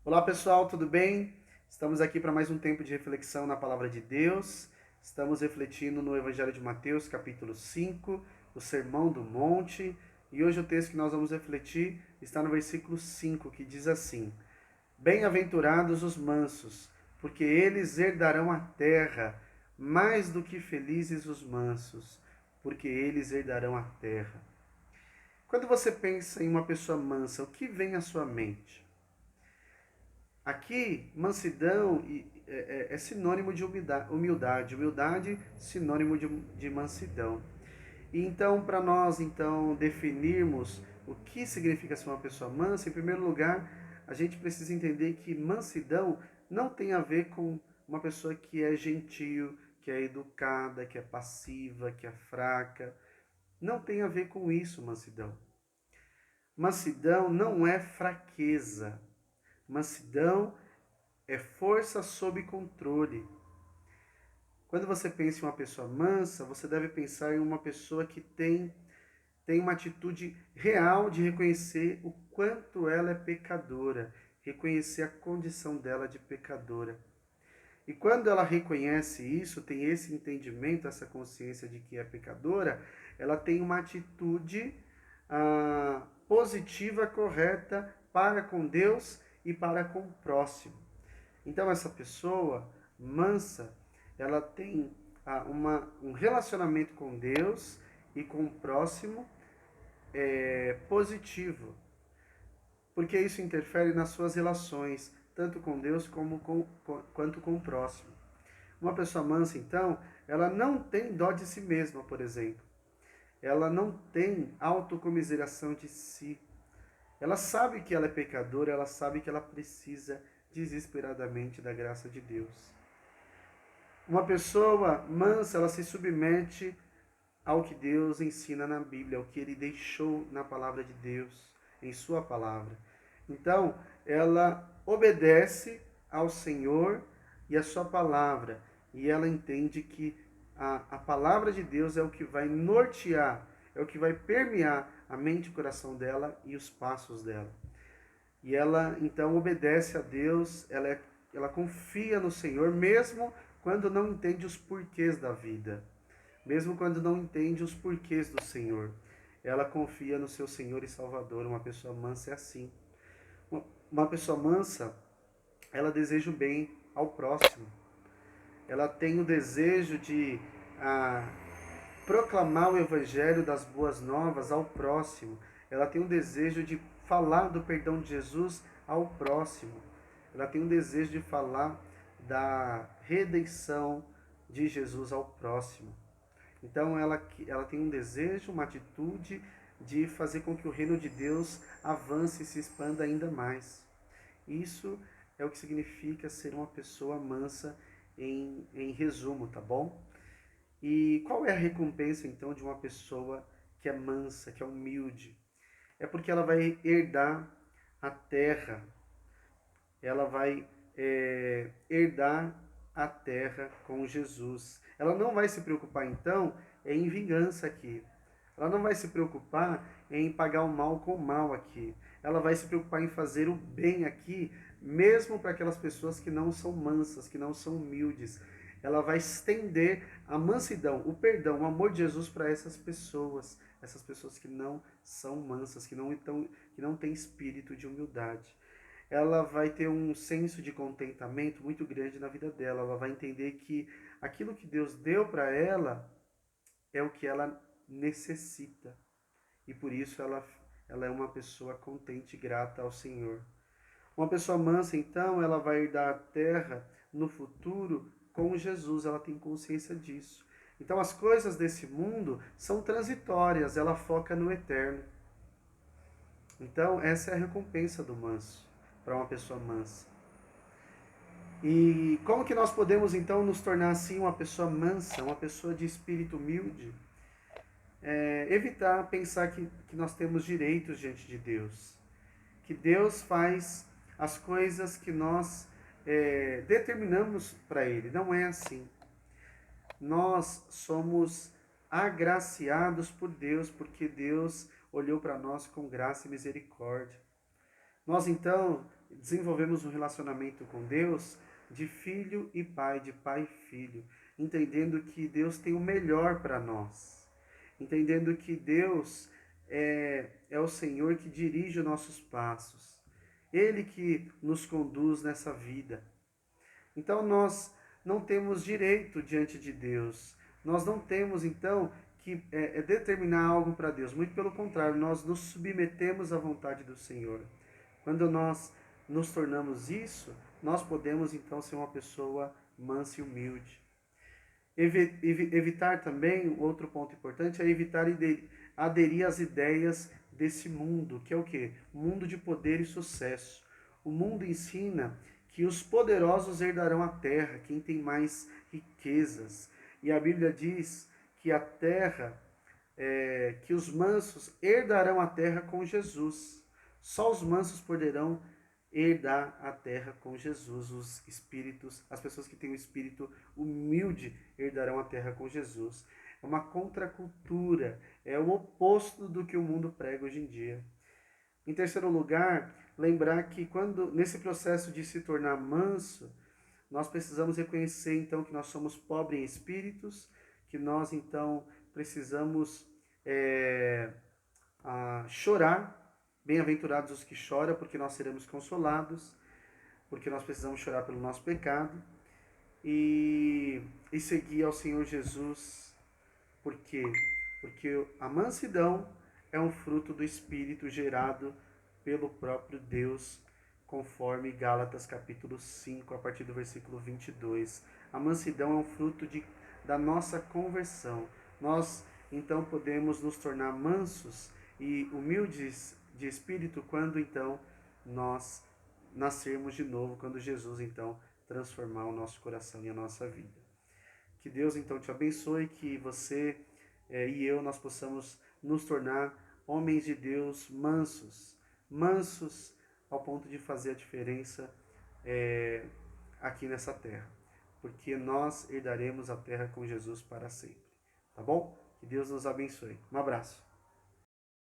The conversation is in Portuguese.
Olá pessoal, tudo bem? Estamos aqui para mais um tempo de reflexão na Palavra de Deus. Estamos refletindo no Evangelho de Mateus, capítulo 5, o Sermão do Monte. E hoje o texto que nós vamos refletir está no versículo 5, que diz assim: Bem-aventurados os mansos, porque eles herdarão a terra. Mais do que felizes os mansos, porque eles herdarão a terra. Quando você pensa em uma pessoa mansa, o que vem à sua mente? Aqui, mansidão é sinônimo de humildade. Humildade, sinônimo de mansidão. E então, para nós definirmos o que significa ser uma pessoa mansa, em primeiro lugar, a gente precisa entender que mansidão não tem a ver com uma pessoa que é gentil, que é educada, que é passiva, que é fraca. Não tem a ver com isso, mansidão. Mansidão não é fraqueza. Mansidão é força sob controle. Quando você pensa em uma pessoa mansa, você deve pensar em uma pessoa que tem uma atitude real de reconhecer o quanto ela é pecadora, reconhecer a condição dela de pecadora. E quando ela reconhece isso, tem esse entendimento, essa consciência de que é pecadora, ela tem uma atitude positiva, correta para com Deus e para com o próximo. Então essa pessoa mansa, ela tem um relacionamento com Deus e com o próximo positivo, porque isso interfere nas suas relações, tanto com Deus quanto com o próximo. Uma pessoa mansa, então, ela não tem dó de si mesma, por exemplo. Ela não tem autocomiseração de si. Ela sabe que ela é pecadora, ela sabe que ela precisa desesperadamente da graça de Deus. Uma pessoa mansa, ela se submete ao que Deus ensina na Bíblia, ao que ele deixou na palavra de Deus, em sua palavra. Então, ela obedece ao Senhor e à sua palavra, e ela entende que a palavra de Deus é o que vai nortear, é o que vai permear a mente e o coração dela e os passos dela. E ela então obedece a Deus, ela confia no Senhor, mesmo quando não entende os porquês da vida, mesmo quando não entende os porquês do Senhor. Ela confia no seu Senhor e Salvador. Uma pessoa mansa é assim. Uma pessoa mansa, ela deseja o bem ao próximo. Ela tem o desejo de ah, proclamar o evangelho das boas novas ao próximo. Ela tem o desejo de falar do perdão de Jesus ao próximo. Ela tem o desejo de falar da redenção de Jesus ao próximo. Então ela tem um desejo, uma atitude de fazer com que o reino de Deus avance e se expanda ainda mais. Isso é o que significa ser uma pessoa mansa em resumo, tá bom? E qual é a recompensa então de uma pessoa que é mansa, que é humilde? É porque ela vai herdar a terra, ela vai herdar a terra com Jesus. Ela não vai se preocupar então em vingança aqui. Ela não vai se preocupar em pagar o mal com o mal aqui. Ela vai se preocupar em fazer o bem aqui, mesmo para aquelas pessoas que não são mansas, que não são humildes. Ela vai estender a mansidão, o perdão, o amor de Jesus para essas pessoas que não são mansas, que não têm espírito de humildade. Ela vai ter um senso de contentamento muito grande na vida dela. Ela vai entender que aquilo que Deus deu para ela é o que ela necessita. E por isso ela é uma pessoa contente e grata ao Senhor. Uma pessoa mansa, então, ela vai herdar a terra no futuro com Jesus. Ela tem consciência disso. Então, as coisas desse mundo são transitórias. Ela foca no eterno. Então, essa é a recompensa do manso, para uma pessoa mansa. E como que nós podemos então nos tornar assim uma pessoa mansa, uma pessoa de espírito humilde? Evitar pensar que nós temos direitos diante de Deus, que Deus faz as coisas que nós determinamos para Ele. Não é assim. Nós somos agraciados por Deus, porque Deus olhou para nós com graça e misericórdia. Nós então desenvolvemos um relacionamento com Deus de filho e pai, de pai e filho, entendendo que Deus tem o melhor para nós, entendendo que Deus é o Senhor que dirige os nossos passos, Ele que nos conduz nessa vida. Então nós não temos direito diante de Deus, nós não temos então que determinar algo para Deus, muito pelo contrário, nós nos submetemos à vontade do Senhor. Quando nós nos tornamos isso, nós podemos então ser uma pessoa mansa e humilde. Evitar também, outro ponto importante, é evitar aderir às ideias desse mundo, que é o quê? O mundo de poder e sucesso. O mundo ensina que os poderosos herdarão a terra, quem tem mais riquezas. E a Bíblia diz que a terra, que os mansos herdarão a terra com Jesus. Só os mansos poderão herdar a terra com Jesus. Os espíritos, as pessoas que têm o espírito humilde herdarão a terra com Jesus. É uma contracultura, é o oposto do que o mundo prega hoje em dia. Em terceiro lugar, lembrar que quando nesse processo de se tornar manso, nós precisamos reconhecer então que nós somos pobres em espíritos, que nós então precisamos chorar. Bem-aventurados os que choram, porque nós seremos consolados, porque nós precisamos chorar pelo nosso pecado e seguir ao Senhor Jesus. Por quê? Porque a mansidão é um fruto do Espírito gerado pelo próprio Deus, conforme Gálatas capítulo 5, a partir do versículo 22. A mansidão é um fruto da nossa conversão. Nós, então, podemos nos tornar mansos e humildes de espírito quando, então, nós nascermos de novo, quando Jesus, então, transformar o nosso coração e a nossa vida. Que Deus, então, te abençoe, que você e eu, nós possamos nos tornar homens de Deus mansos, mansos ao ponto de fazer a diferença aqui nessa terra, porque nós herdaremos a terra com Jesus para sempre, tá bom? Que Deus nos abençoe. Um abraço.